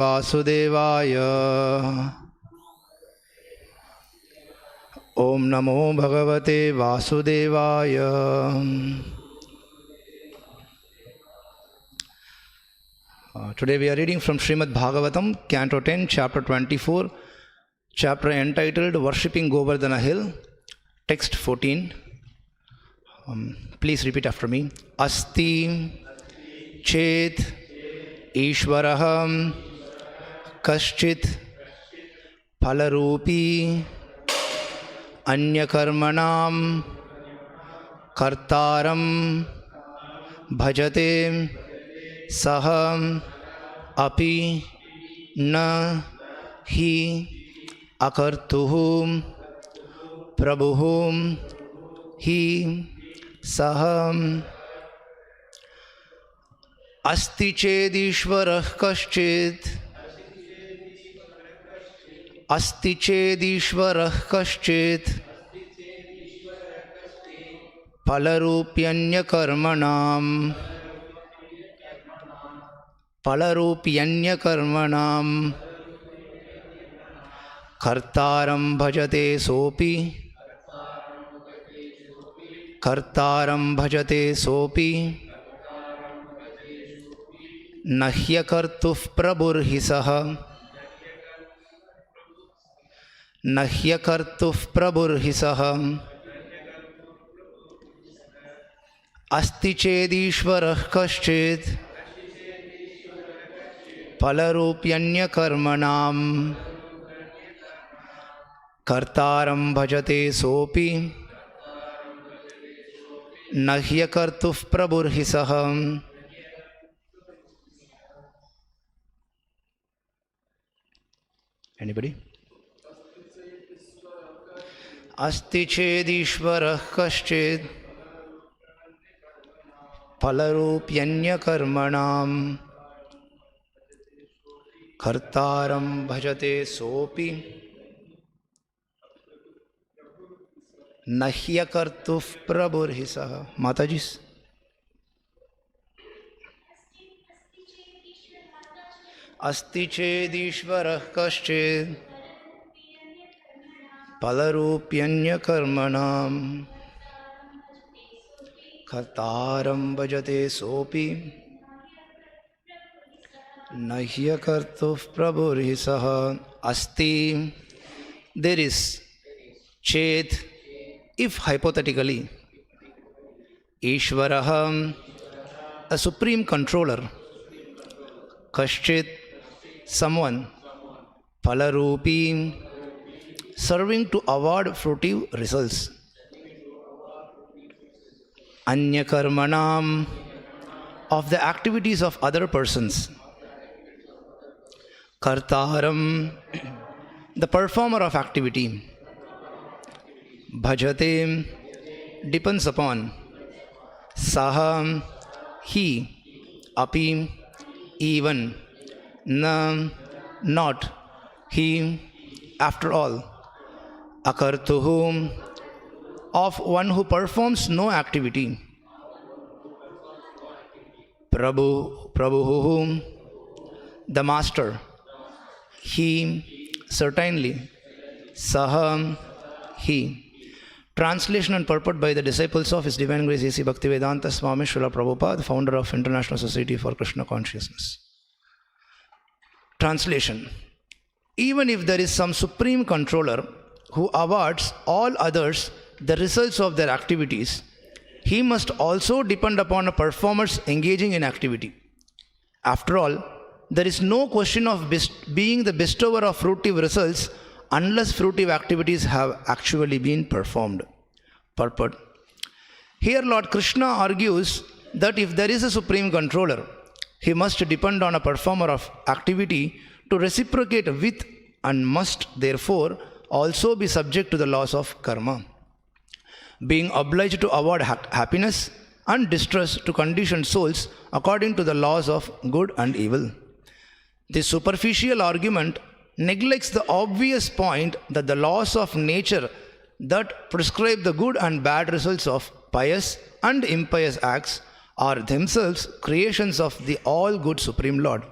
वासुदेवाय ओम नमो भगवते वासुदेवाय। Today we are reading from Srimad Bhagavatam, Canto 10, Chapter 24, chapter entitled Worshipping Govardhana Hill, text 14. Please repeat after me. Asti Chet Ishvaraham Kaschit Phalarupi Anyakarmanam Kartaram Bhajate Saham Api Na Hi Akartuhum Prabhuhum Hi Saham Asti Chedishvarah Kaschit Asti Chedishvarah Kaschit Palarupyanya Karmanam Kartaram Bhajate Sopi Nahyakartuf Prabhurhisaha Asti Chedishvarah Kaschit Palarupyanya Karmanam Kartaram Bhajate Sopi Nahyakartuf Prabhurhisaha. Anybody? Asti Chedishvarah Kaschit Palarupyanya Karmanam Kartaram Bhajate Sopi Nahyakartuf Prabhurhisaha. Matajis. Asti Chedishvarah Kaschit Palarupyanya Karmanam Kartaram Bhajate Sopi Nahyakartuf Prabhurhisaha. Asti, there is. Chet, if hypothetically. Ishvaraham, a supreme controller. Kaschit, someone. Palarupi, serving to award fruitive results. Anyakarmanam, of the activities of other persons. Kartaram, the performer of activity. Bhajate, depends upon. Saha, he. Api, even. Na, not. He, after all. Akartuhum, of one who performs no activity. Prabhuhum, the master. He, certainly. Saha, he. Translation and purport by the disciples of His Divine Grace A.C. Bhaktivedanta Swami Srila Prabhupada, founder of International Society for Krishna Consciousness. Translation. Even if there is some supreme controller who awards all others the results of their activities, he must also depend upon a performers engaging in activity. After all, there is no question of being the bestower of fruitive results unless fruitive activities have actually been performed. Purport. Here Lord Krishna argues that if there is a supreme controller, he must depend on a performer of activity to reciprocate with and must therefore also be subject to the laws of karma, being obliged to award happiness and distress to conditioned souls according to the laws of good and evil. This superficial argument neglects the obvious point that the laws of nature that prescribe the good and bad results of pious and impious acts are themselves creations of the all-good Supreme Lord.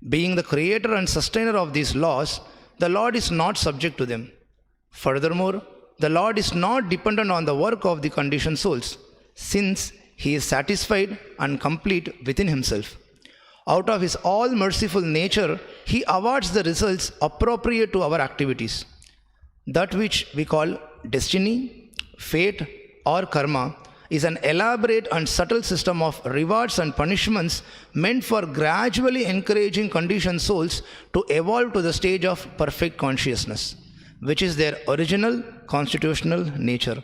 Being the creator and sustainer of these laws, the Lord is not subject to them. Furthermore, the Lord is not dependent on the work of the conditioned souls, since He is satisfied and complete within Himself. Out of His all-merciful nature, He awards the results appropriate to our activities. That which we call destiny, fate, or karma is an elaborate and subtle system of rewards and punishments meant for gradually encouraging conditioned souls to evolve to the stage of perfect consciousness, which is their original constitutional nature.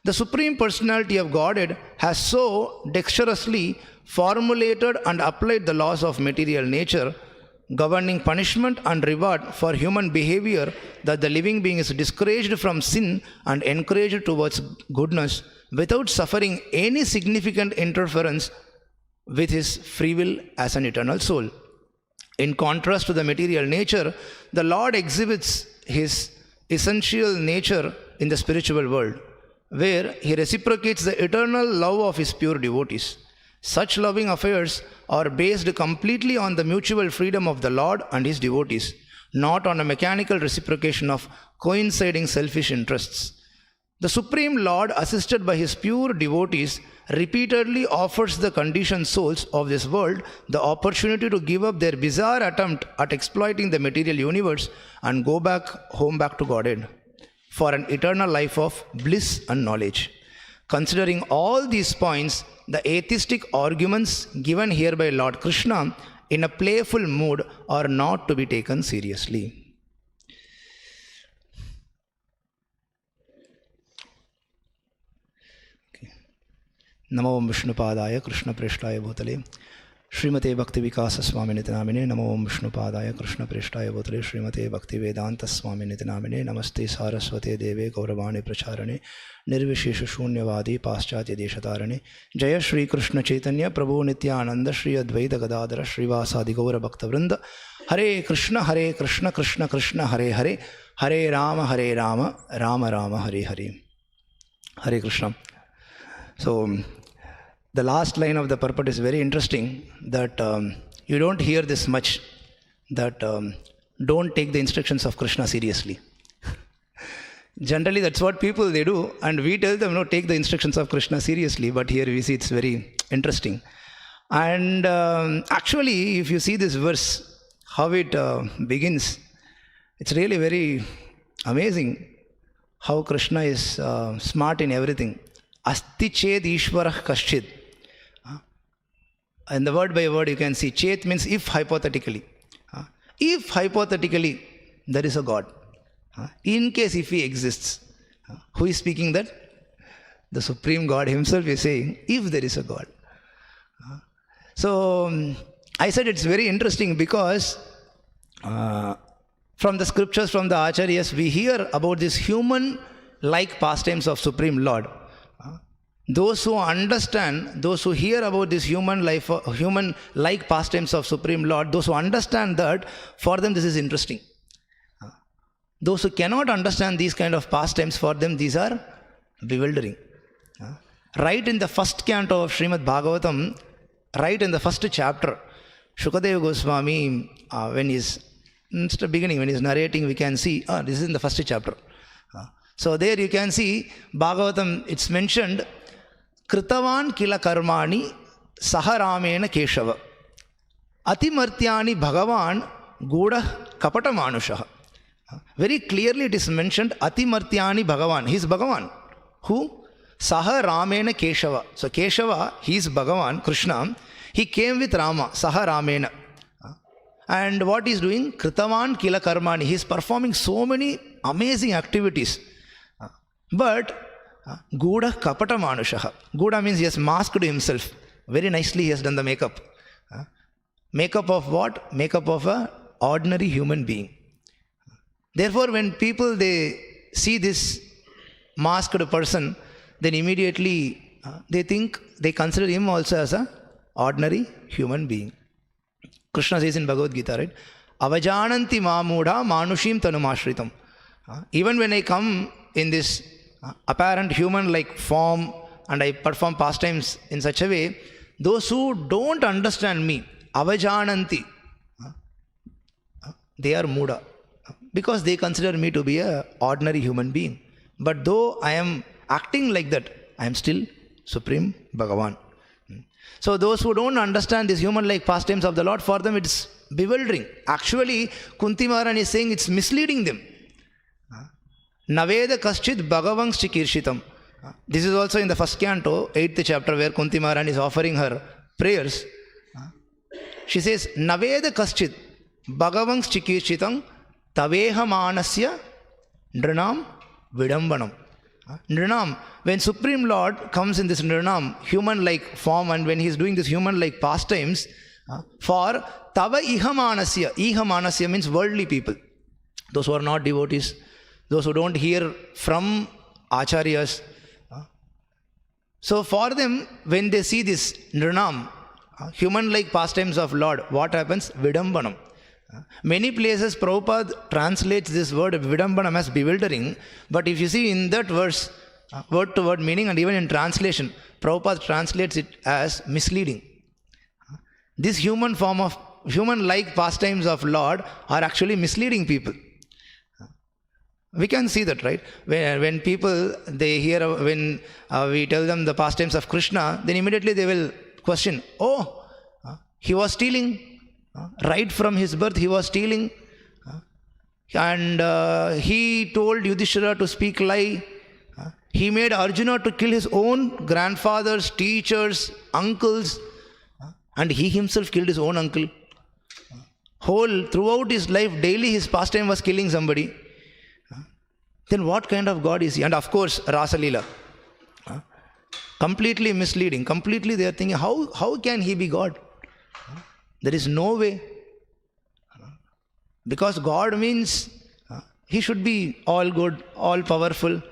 The Supreme Personality of Godhead has so dexterously formulated and applied the laws of material nature, governing punishment and reward for human behavior, that the living being is discouraged from sin and encouraged towards goodness without suffering any significant interference with his free will as an eternal soul. In contrast to the material nature, the Lord exhibits His essential nature in the spiritual world, where He reciprocates the eternal love of His pure devotees. Such loving affairs are based completely on the mutual freedom of the Lord and His devotees, not on a mechanical reciprocation of coinciding selfish interests. The Supreme Lord, assisted by His pure devotees, repeatedly offers the conditioned souls of this world the opportunity to give up their bizarre attempt at exploiting the material universe and go back to Godhead for an eternal life of bliss and knowledge. Considering all these points, the atheistic arguments given here by Lord Krishna in a playful mood are not to be taken seriously. Namo Om Vishnupadaya Krishna Preshtaya Bhutale Srimate Bhakti Vikasa Swami Nitinamine. Namo Om Vishnupadaya Krishna Preshtaya Bhutale Srimate Bhakti Vedanta Swami Nitinamine. Namaste Saraswate Deve Gauravani Pracharane Nirvishesha Shunyavadi Paschatya Deshatarane. Jaya Shri Krishna Chaitanya Prabhu Nityananda Shri Advaita Gadadara Srivasadi Gaura Bhakta Vrinda. Hare Krishna Krishna Krishna Hare Hare Hare Rama Rama Rama Hare Hare. Hare Krishna. So the last line of the purport is very interesting, that you don't hear this much, that don't take the instructions of Krishna seriously. Generally that's what people they do, and we tell them no, take the instructions of Krishna seriously, but here we see it's very interesting. And actually if you see this verse, how it begins, it's really very amazing how Krishna is smart in everything. Asti ched Ishvarah Kaschid. And the word by word you can see, chet means if hypothetically. If hypothetically there is a God. In case if He exists. Who is speaking that? The Supreme God Himself is saying, if there is a God. So I said it's very interesting because from the scriptures, from the Acharyas, we hear about this human-like pastimes of Supreme Lord. Those who understand, those who hear about this human-like pastimes of Supreme Lord, those who understand that, for them this is interesting. Those who cannot understand these kind of pastimes, for them these are bewildering. Right in the first canto of Srimad Bhagavatam, right in the first chapter, Shukadeva Goswami, when he's narrating, we can see, this is in the first chapter. So there you can see, Bhagavatam, it's mentioned, Kritavan kila karmani saharamena keshava. Atimartyani bhagavan guda kapata manushaha. Very clearly it is mentioned, Atimartyani bhagavan. He is Bhagavan. Who? Saharamena keshava. So Keshava, he is Bhagavan, Krishna. He came with Rama, Saharamena. And what he is doing? Kritavan kila karmani. He is performing so many amazing activities. But Guda kapata manushaha. Guda means he has masked himself. Very nicely he has done the makeup. Makeup of what? Makeup of an ordinary human being. Therefore, when people they see this masked person, then immediately they consider him also as an ordinary human being. Krishna says in Bhagavad Gita, right? Avajananti mamudha manushim tanumashritam. Even when I come in this apparent human-like form and I perform pastimes in such a way, those who don't understand me, avajananti, they are Muda. Because they consider me to be an ordinary human being. But though I am acting like that, I am still Supreme Bhagavan. So those who don't understand these human-like pastimes of the Lord, for them it's bewildering. Actually, Kunti Maharani is saying it's misleading them. Naveda kaschid bhagavang chikirshitam. This is also in the first canto, 8th chapter, where Kunti Maharani is offering her prayers. She says, Naveda kaschid bhagavang chikirshitam taveha manasya nrinam vidambanam. Nrinam, when Supreme Lord comes in this Nrinam, human-like form, and when he is doing this human-like pastimes, for tava ihamanasya means worldly people, those who are not devotees, those who don't hear from acharyas. So for them, when they see this Nrinam, human-like pastimes of Lord, what happens? Vidambanam. Many places Prabhupada translates this word Vidambanam as bewildering, but if you see in that verse, word to word meaning, and even in translation, Prabhupada translates it as misleading. This human-like pastimes of Lord are actually misleading people. We can see that, right? When people, they hear, when we tell them the pastimes of Krishna, then immediately they will question, oh, he was stealing. Right from his birth, he was stealing. And he told Yudhishthira to speak lie. He made Arjuna to kill his own grandfathers, teachers, uncles. And he himself killed his own uncle. Throughout his life, daily his pastime was killing somebody. Then what kind of God is he? And of course, Rasa Leela. Completely misleading. Completely they are thinking, how can he be God? There is no way. Because God means he should be all good, all powerful.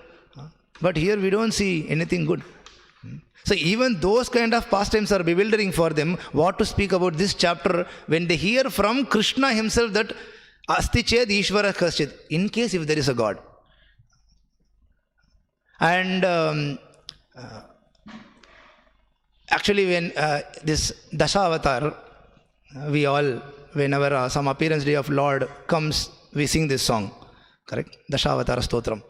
But here we don't see anything good. So even those kind of pastimes are bewildering for them. What to speak about this chapter when they hear from Krishna himself that Asti ched Ishvara kaschid, in case if there is a God. And actually when this Dasha-avatar, we all, whenever some appearance day of Lord comes, we sing this song, correct? Dasha-avatar Stotram.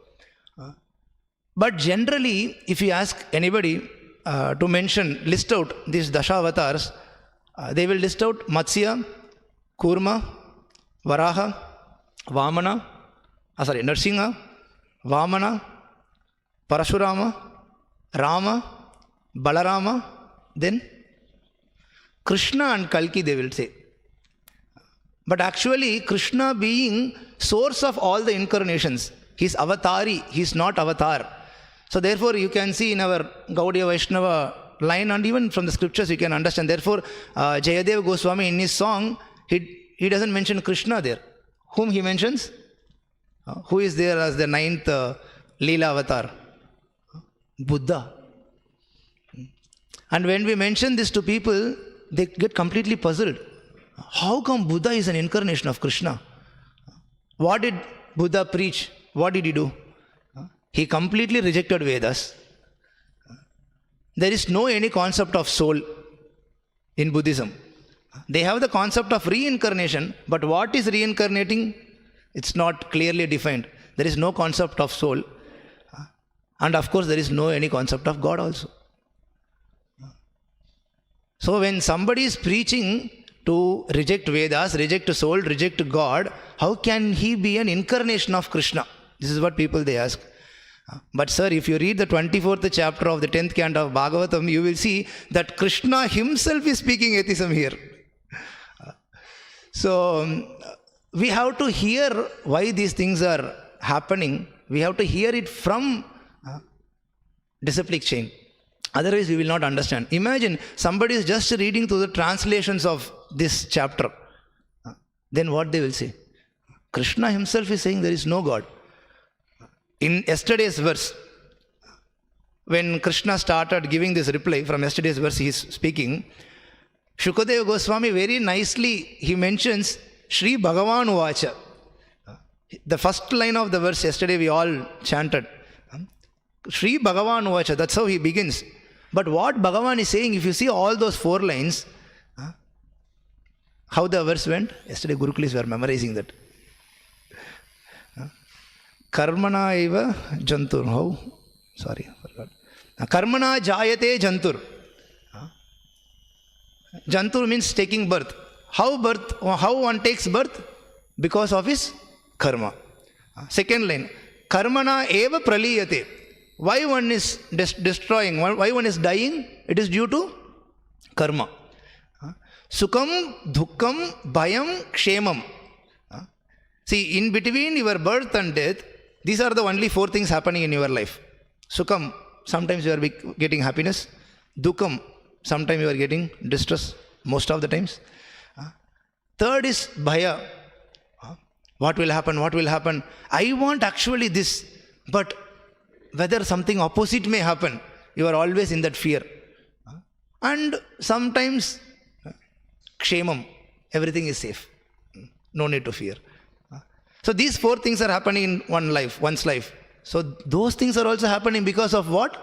But generally, if you ask anybody to list out these Dasha-avatars, they will list out Matsya, Kurma, Varaha, Vamana, Narsingha, Vamana, Parashurama, Rama, Balarama, then Krishna and Kalki they will say. But actually Krishna being source of all the incarnations, he is avatari, he is not avatar. So therefore you can see in our Gaudiya Vaishnava line, and even from the scriptures you can understand. Therefore Jayadev Goswami in his song, he doesn't mention Krishna there. Whom he mentions? Who is there as the 9th Leela avatar? Buddha. And when we mention this to people, they get completely puzzled. How come Buddha is an incarnation of Krishna? What did Buddha preach? What did he do? He completely rejected Vedas. There is no any concept of soul in Buddhism. They have the concept of reincarnation, but what is reincarnating? It's not clearly defined. There is no concept of soul. And of course, there is no any concept of God also. So when somebody is preaching to reject Vedas, reject soul, reject God, how can he be an incarnation of Krishna? This is what people they ask. But sir, if you read the 24th chapter of the 10th canto of Bhagavatam, you will see that Krishna himself is speaking atheism here. So we have to hear why these things are happening. We have to hear it from disciplic chain. Otherwise we will not understand. Imagine somebody is just reading through the translations of this chapter. Then what they will say? Krishna himself is saying there is no God. In yesterday's verse, when Krishna started giving this reply, from yesterday's verse he is speaking, Shukadeva Goswami very nicely, he mentions Sri Bhagavan Uvacha. The first line of the verse yesterday we all chanted. Sri Bhagavan Uvacha, that's how he begins. But what Bhagavan is saying, if you see all those 4 lines, how the verse went? Yesterday Gurukulis were memorizing that. Karmana eva jantur. How? Sorry, I forgot. Karmana jayate jantur. Jantur means taking birth. How one takes birth? Because of his karma. Second line. Karmana eva praliyate. Why one is destroying? Why one is dying? It is due to karma. Sukham, dukkam, bhayam, kshemam. See, in between your birth and death, these are the only 4 things happening in your life. Sukham, sometimes you are getting happiness. Dukkam, sometimes you are getting distress, most of the times. Third is bhaya. What will happen? What will happen? I want actually this, but whether something opposite may happen, you are always in that fear. And sometimes kshemam, everything is safe. No need to fear. So these 4 things are happening in one's life. So those things are also happening because of what?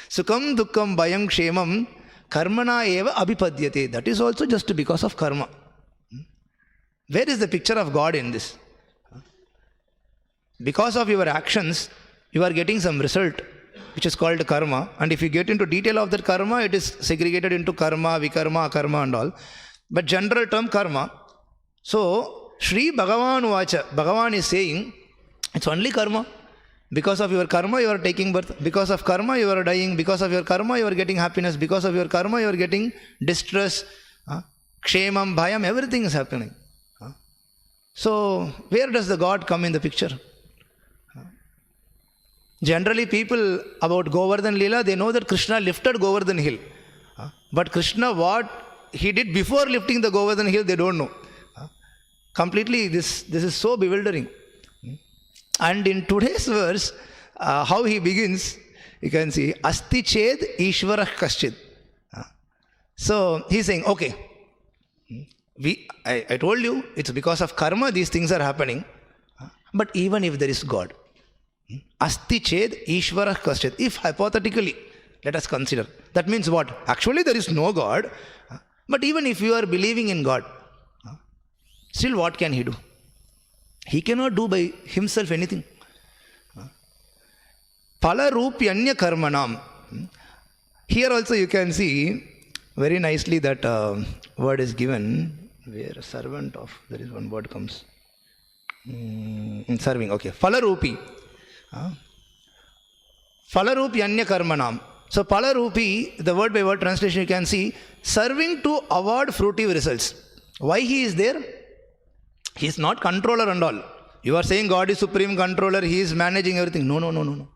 Sukham, dukkam, bhayam, kshemam, karmana eva abhipadyate. That is also just because of karma. Where is the picture of God in this? Because of your actions, you are getting some result, which is called karma. And if you get into detail of that karma, it is segregated into karma, vikarma, akarma and all. But general term karma. So, Sri Bhagavan Vacha, Bhagavan is saying, it's only karma. Because of your karma, you are taking birth. Because of karma, you are dying. Because of your karma, you are getting happiness. Because of your karma, you are getting distress. Kshemam, bhayam, everything is happening. So, where does the God come in the picture? Generally, people about Govardhan Leela, they know that Krishna lifted Govardhan hill. But Krishna, what he did before lifting the Govardhan hill, they don't know. Completely, this is so bewildering. And in today's verse, how he begins, you can see, Asti ched Ishvarah kaschid. So, he's saying, okay, I told you, it's because of karma these things are happening. But even if there is God, Asti ched Ishvarah kaschid. If hypothetically, let us consider, that means what? Actually, there is no God. But even if you are believing in God, still what can he do? He cannot do by himself anything. Phala rupyanya karmanam. Here also you can see very nicely that word is given. Where servant of, there is one word comes. In serving, okay. Phala rupi. Phala rupyanya karmanam. So phala rupi, the word by word translation you can see, serving to award fruitive results. Why he is there? He is not controller and all. You are saying God is supreme controller, he is managing everything. No.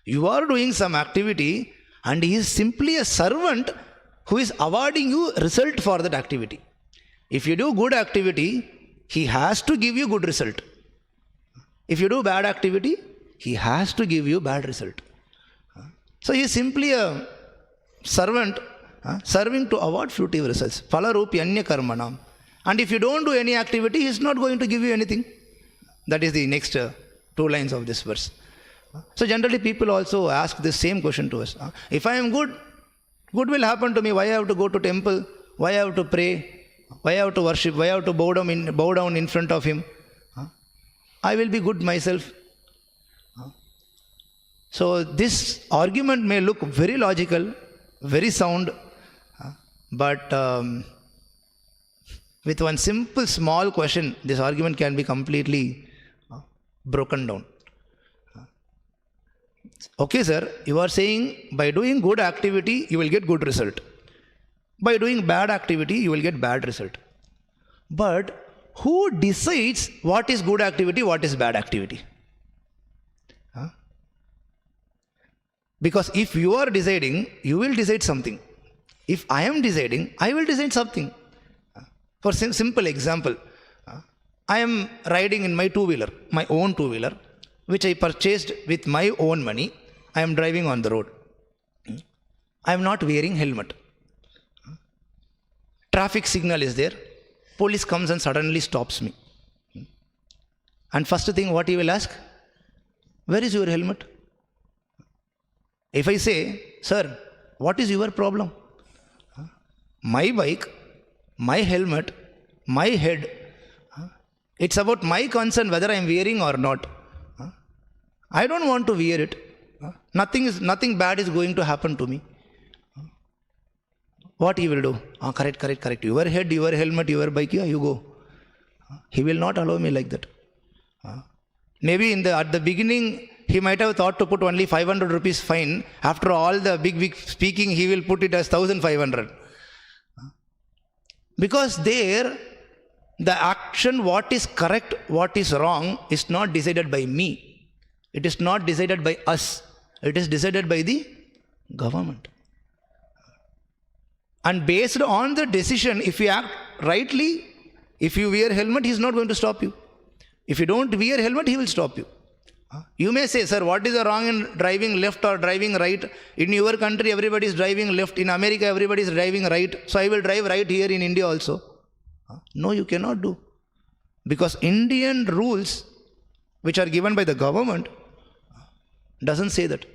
You are doing some activity and he is simply a servant who is awarding you result for that activity. If you do good activity, he has to give you good result. If you do bad activity, he has to give you bad result. So he is simply a servant serving to award fruitive results. Phala rupyanya karmanam. And if you don't do any activity, he is not going to give you anything. That is the next 2 lines of this verse. So generally people also ask the same question to us. If I am good, good will happen to me. Why I have to go to temple? Why I have to pray? Why I have to worship? Why I have to bow down in front of him? I will be good myself. So this argument may look very logical, very sound, but with one simple small question, this argument can be completely broken down. Okay, sir, you are saying by doing good activity, you will get good result. By doing bad activity, you will get bad result. But who decides what is good activity, what is bad activity? Because if you are deciding, you will decide something. If I am deciding, I will decide something. For simple example, I am riding in my two-wheeler, my own two-wheeler, which I purchased with my own money. I am driving on the road. I am not wearing helmet. Traffic signal is there. Police comes and suddenly stops me. And first thing what he will ask, where is your helmet? If I say, sir, what is your problem? My bike, my helmet, my head, It's about my concern whether I am wearing or not. I don't want to wear it. Nothing bad is going to happen to me. What he will do? Correct. Your head, your helmet, your bike, you go. He will not allow me like that. Maybe at the beginning, he might have thought to put only 500 rupees fine. After all the big speaking, he will put it as 1,500. Because there, the action, what is correct, what is wrong, is not decided by me. It is not decided by us. It is decided by the government. And based on the decision, if you act rightly, if you wear helmet, he is not going to stop you. If you don't wear helmet, he will stop you. You may say, sir, what is the wrong in driving left or driving right? In your country, everybody is driving left. In America, everybody is driving right. So I will drive right here in India also. No, you cannot do. Because Indian rules, which are given by the government, doesn't say that.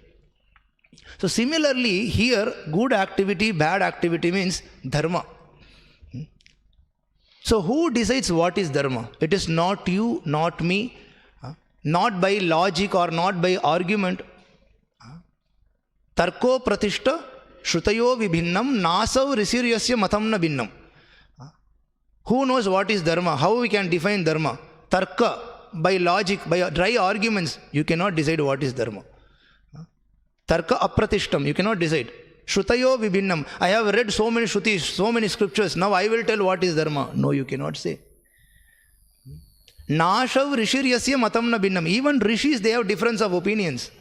So similarly, here, good activity, bad activity means dharma. So who decides what is dharma? It is not you, not me, not by logic or not by argument. Tarko pratishta shrutayo vibhinnam nasav risiryasya matam na bhinnam. Who knows what is dharma? How we can define dharma? Tarka, by logic, by dry arguments, you cannot decide what is dharma. Tarka apratishtam, you cannot decide. Shrutayo vibhinnam. I have read so many shrutis, so many scriptures. Now I will tell what is dharma. No, you cannot say. Nashav rishiryasya matam na bhinnam. Even rishis, they have difference of opinions.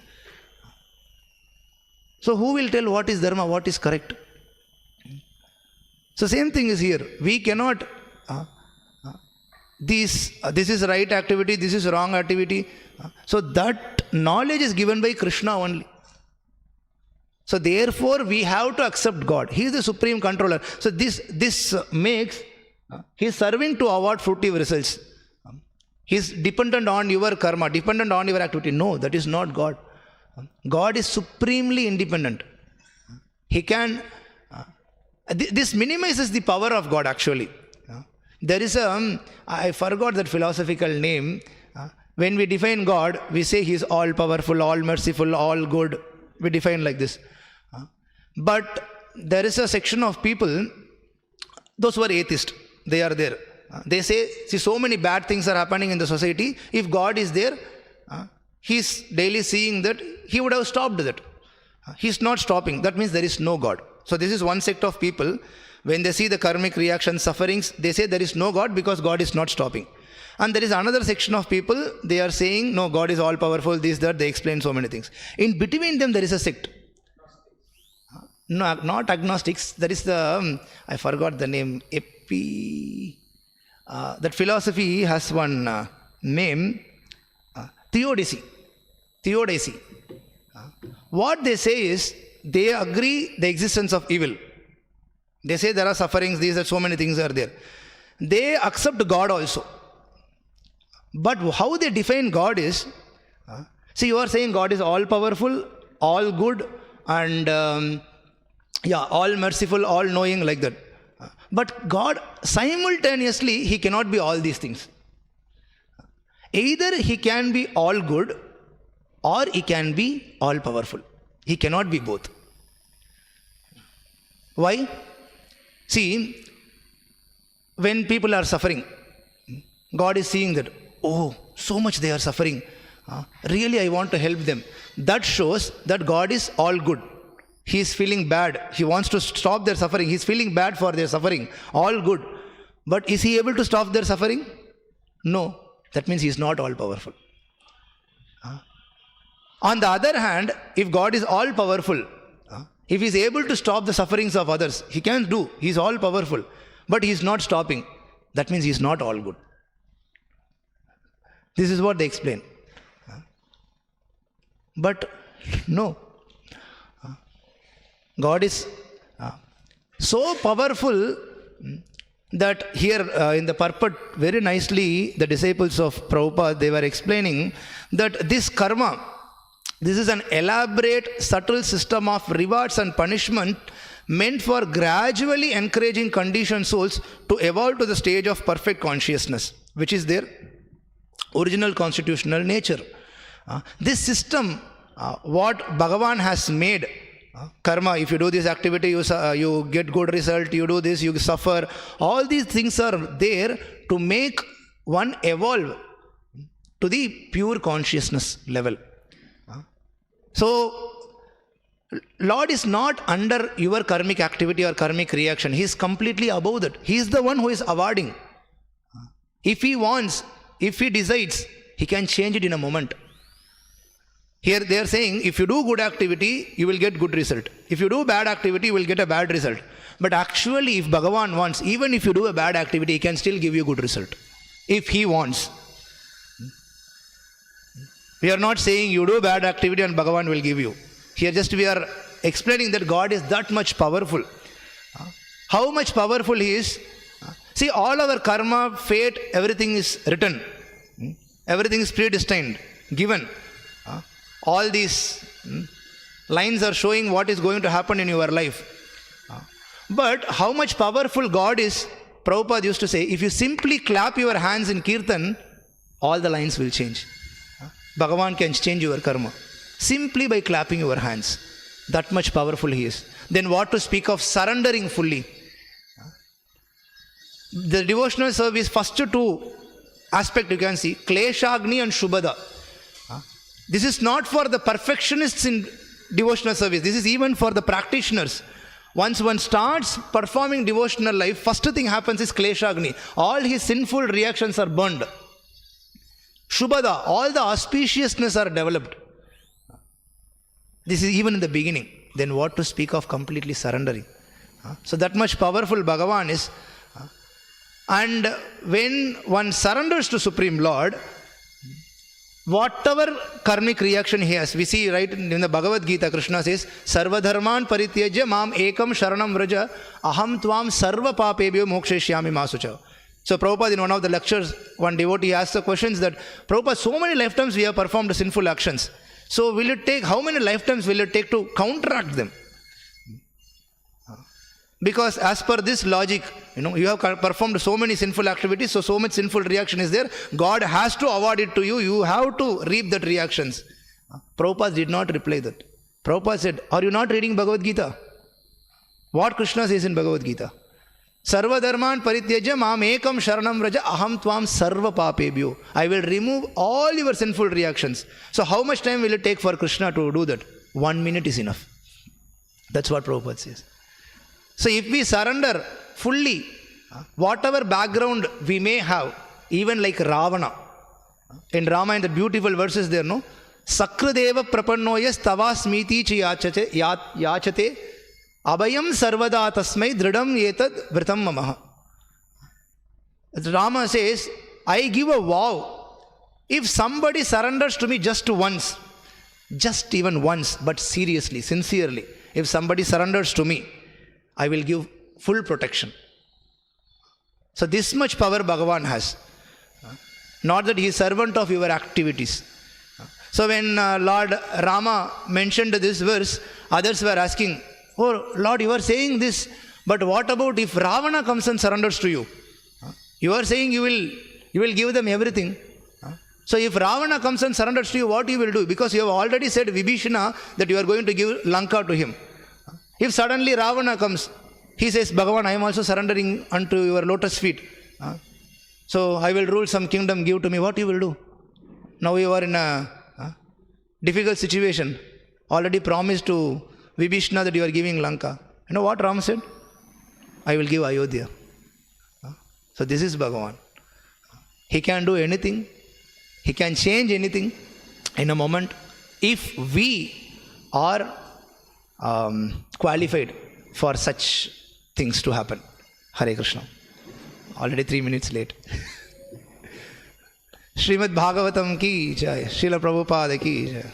So who will tell what is dharma, what is correct? So same thing is here. We cannot, this is right activity, this is wrong activity. So that knowledge is given by Krishna only. So therefore we have to accept God. He is the supreme controller. So this makes, he is serving to award fruitive results. He is dependent on your karma, dependent on your activity. No, that is not God. God is supremely independent. He can, this minimizes the power of God actually. There is I forgot that philosophical name. When we define God, we say He is all powerful, all merciful, all good. We define like this. But there is a section of people, those who are atheists, they are there. They say, see, so many bad things are happening in the society. If God is there, He is daily seeing that, He would have stopped that. He is not stopping. That means there is no God. So this is one sect of people. When they see the karmic reactions, sufferings, they say there is no God because God is not stopping. And there is another section of people, they are saying, no, God is all powerful, this, that, they explain so many things. In between them, there is a sect. No, not agnostics. There is the, I forgot the name, that philosophy has one name, theodicy. What they say is, they agree the existence of evil. They say there are sufferings, these are so many things are there. They accept God also. But how they define God is, see, you are saying God is all powerful, all good, and all merciful, all knowing, like that. But God, simultaneously, He cannot be all these things. Either He can be all good, or He can be all powerful. He cannot be both. Why? See, when people are suffering, God is seeing that, oh, so much they are suffering. Really, I want to help them. That shows that God is all good. He is feeling bad. He wants to stop their suffering. He is feeling bad for their suffering. All good. But is He able to stop their suffering? No. That means He is not all powerful. On the other hand, if God is all powerful, if He is able to stop the sufferings of others, He can do. He is all powerful. But He is not stopping. That means He is not all good. This is what they explain. But no. God is so powerful that here in the purport, very nicely, the disciples of Prabhupada, they were explaining that this karma, this is an elaborate, subtle system of rewards and punishment meant for gradually encouraging conditioned souls to evolve to the stage of perfect consciousness, which is there original constitutional nature. This system, what Bhagavan has made, karma, if you do this activity, you get good result, you do this, you suffer. All these things are there to make one evolve to the pure consciousness level. So, Lord is not under your karmic activity or karmic reaction. He is completely above that. He is the one who is awarding. If He wants, if He decides, He can change it in a moment. Here they are saying, if you do good activity, you will get good result. If you do bad activity, you will get a bad result. But actually, if Bhagavan wants, even if you do a bad activity, He can still give you good result. If He wants. We are not saying you do bad activity and Bhagavan will give you. Here just we are explaining that God is that much powerful. How much powerful He is? See, all our karma, fate, everything is written. Everything is predestined, given. All these lines are showing what is going to happen in your life. But how much powerful God is, Prabhupada used to say, if you simply clap your hands in Kirtan, all the lines will change. Bhagavan can change your karma. Simply by clapping your hands. That much powerful He is. Then what to speak of surrendering fully? The devotional service, first two aspects you can see, Kleshagni and Shubhada. This is not for the perfectionists in devotional service. This is even for the practitioners. Once one starts performing devotional life, first thing happens is Kleshagni. All his sinful reactions are burned. Shubhada, all the auspiciousness are developed. This is even in the beginning. Then what to speak of completely surrendering? So that much powerful Bhagavan is. And when one surrenders to Supreme Lord, whatever karmic reaction he has, we see right in the Bhagavad Gita, Krishna says, Sarva dharman parityajya mam ekam sharanam vraja aham tvam sarva papebhyo mokshayishyami masucha. So Prabhupada in one of the lectures, one devotee asked the questions that, Prabhupada, so many lifetimes we have performed sinful actions. So will it take, how many lifetimes will it take to counteract them? Because as per this logic, you have performed so many sinful activities, so much sinful reaction is there. God has to award it to you. You have to reap that reactions. Prabhupada did not reply that. Prabhupada said, are you not reading Bhagavad Gita? What Krishna says in Bhagavad Gita? Sarva dharman parityajya mam ekam sharanam vraja aham tvam sarva papebhyo. I will remove all your sinful reactions. So how much time will it take for Krishna to do that? 1 minute is enough. That's what Prabhupada says. So if we surrender fully, whatever background we may have, even like Ravana, in Ramayana, the beautiful verses there, no? Sakradeva prapannoya stava smiti chi yachate abhayam sarvada tasmai dridam etad vritam mamaha. Rama says, I give a vow. If somebody surrenders to me just once, just even once, but seriously, sincerely, if somebody surrenders to me, I will give full protection. So this much power Bhagavan has. Not that he is servant of your activities. So when Lord Rama mentioned this verse, others were asking, oh Lord, you are saying this, but what about if Ravana comes and surrenders to you? You are saying you will give them everything. So if Ravana comes and surrenders to you, what you will do? Because you have already said Vibhishana that you are going to give Lanka to him. If suddenly Ravana comes, he says, Bhagavan, I am also surrendering unto your lotus feet. So I will rule some kingdom, give to me. What you will do? Now you are in a difficult situation. Already promised to Vibhishana that you are giving Lanka. You know what Ram said? I will give Ayodhya. So this is Bhagavan. He can do anything. He can change anything in a moment if we are qualified for such things to happen. Hare Krishna. Already 3 minutes late. Srimad Bhagavatam ki jai. Srila Prabhupada ki jai.